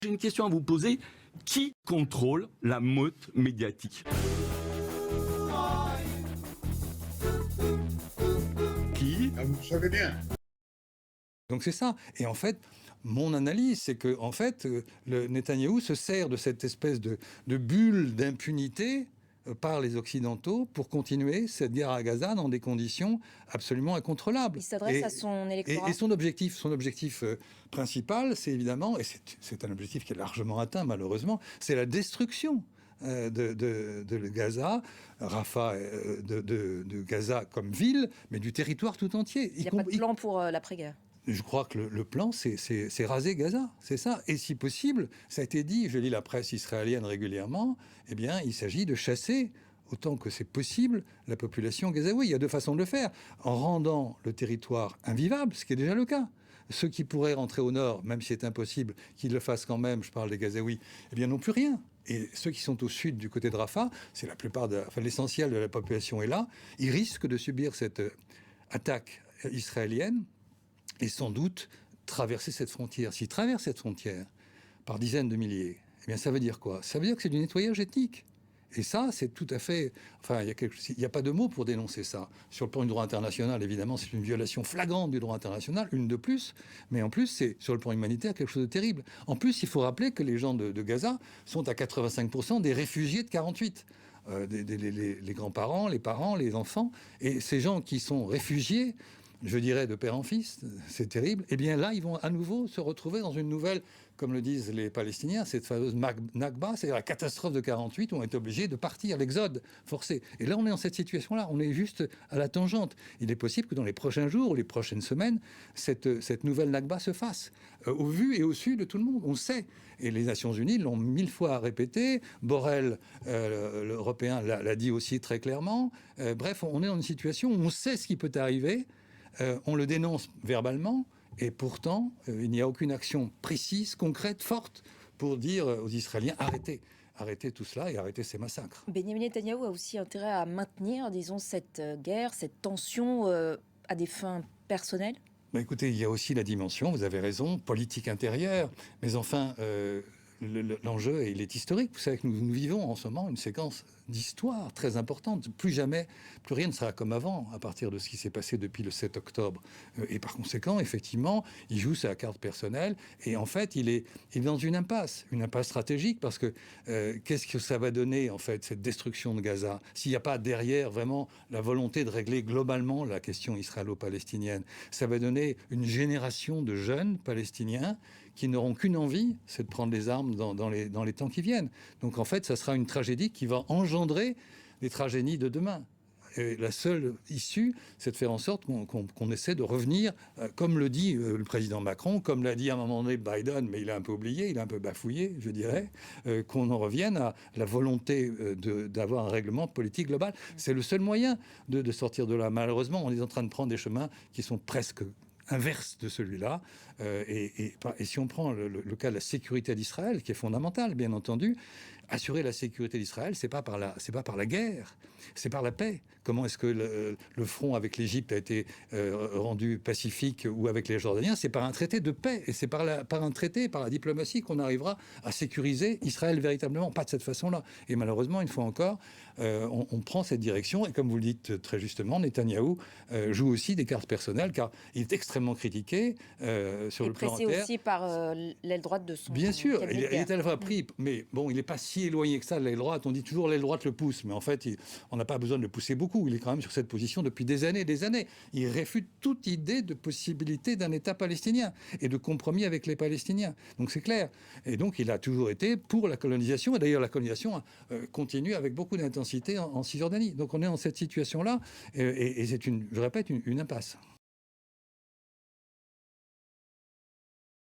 J'ai une question à vous poser. Qui contrôle la meute médiatique? Qui? Ah, vous le savez bien. Donc c'est ça. Et en fait, mon analyse, c'est que en fait, le Netanyahou se sert de cette espèce de bulle d'impunité par les Occidentaux pour continuer cette guerre à Gaza dans des conditions absolument incontrôlables. Il s'adresse à son électorat. Et son objectif principal, c'est évidemment, et c'est un objectif qui est largement atteint malheureusement, c'est la destruction de Gaza, Rafah, de Gaza comme ville, mais du territoire tout entier. Il n'y a pas de plan pour l'après-guerre. Je crois que le plan, c'est raser Gaza, c'est ça. Et si possible, ça a été dit, je lis la presse israélienne régulièrement, eh bien, il s'agit de chasser, autant que c'est possible, la population gazaoui. Il y a deux façons de le faire. En rendant le territoire invivable, ce qui est déjà le cas. Ceux qui pourraient rentrer au nord, même si c'est impossible, qu'ils le fassent quand même, je parle des Gazaouis, eh bien, n'ont plus rien. Et ceux qui sont au sud, du côté de Rafah, c'est la plupart, l'essentiel de la population est là, ils risquent de subir cette attaque israélienne et sans doute traverser cette frontière. S'ils traversent cette frontière par dizaines de milliers, eh bien, ça veut dire quoi? Ça veut dire que c'est du nettoyage ethnique. Et ça, c'est tout à fait... Enfin, il n'y a pas de mots pour dénoncer ça. Sur le plan du droit international, évidemment, c'est une violation flagrante du droit international, une de plus. Mais en plus, c'est, sur le plan humanitaire, quelque chose de terrible. En plus, il faut rappeler que les gens de Gaza sont à 85% des réfugiés de 48. Les grands-parents, les parents, les enfants. Et ces gens qui sont réfugiés, je dirais de père en fils, c'est terrible, eh bien là, ils vont à nouveau se retrouver dans une nouvelle, comme le disent les Palestiniens, cette fameuse Nakba, c'est-à-dire la catastrophe de 48, où on est obligé de partir, l'exode forcé. Et là, on est dans cette situation-là, on est juste à la tangente. Il est possible que dans les prochains jours ou les prochaines semaines, cette nouvelle Nakba se fasse, au vu et au su de tout le monde, on sait. Et les Nations Unies l'ont 1000 fois répété, Borrell, l'Européen, l'a dit aussi très clairement. Bref, on est dans une situation où on sait ce qui peut arriver. On le dénonce verbalement, et pourtant, il n'y a aucune action précise, concrète, forte, pour dire aux Israéliens, arrêtez tout cela et arrêtez ces massacres. Benjamin Netanyahou a aussi intérêt à maintenir, disons, cette guerre, cette tension à des fins personnelles. Mais écoutez, il y a aussi la dimension, vous avez raison, politique intérieure, mais enfin... l'enjeu, il est historique. Vous savez que nous vivons en ce moment une séquence d'histoire très importante. Plus jamais, plus rien ne sera comme avant à partir de ce qui s'est passé depuis le 7 octobre. Et par conséquent, effectivement, il joue sa carte personnelle. Et en fait, il est dans une impasse stratégique, parce que qu'est-ce que ça va donner, en fait, cette destruction de Gaza, s'il n'y a pas derrière vraiment la volonté de régler globalement la question israélo-palestinienne? Ça va donner une génération de jeunes Palestiniens qui n'auront qu'une envie, c'est de prendre les armes dans les temps qui viennent. Donc en fait, ça sera une tragédie qui va engendrer les tragédies de demain. Et la seule issue, c'est de faire en sorte qu'on essaie de revenir, comme le dit le président Macron, comme l'a dit à un moment donné Biden, mais il a un peu oublié, il a un peu bafouillé, je dirais, qu'on en revienne à la volonté d'avoir un règlement politique global. C'est le seul moyen de sortir de là. Malheureusement, on est en train de prendre des chemins qui sont presque inverse de celui-là. Et si on prend le cas de la sécurité d'Israël, qui est fondamental, bien entendu, assurer la sécurité d'Israël, c'est pas par la guerre, c'est par la paix. Comment est-ce que le front avec l'Égypte a été rendu pacifique, ou avec les Jordaniens? C'est par un traité de paix, et c'est par un traité, par la diplomatie, qu'on arrivera à sécuriser Israël véritablement, pas de cette façon-là. Et malheureusement, une fois encore, on prend cette direction, et comme vous le dites très justement, Netanyahou joue aussi des cartes personnelles, car il est extrêmement critiqué sur le plan interne. Pressé aussi par l'aile droite de son... Bien sûr, il est à la fois pris, mais bon, il n'est pas si éloigné que ça de l'aile droite. On dit toujours l'aile droite le pousse, mais en fait, on n'a pas besoin de le pousser beaucoup. Il est quand même sur cette position depuis des années et des années. Il réfute toute idée de possibilité d'un État palestinien et de compromis avec les Palestiniens. Donc c'est clair. Et donc il a toujours été pour la colonisation. Et d'ailleurs, la colonisation continue avec beaucoup d'intensité en Cisjordanie. Donc on est dans cette situation-là, et c'est, je répète, une impasse.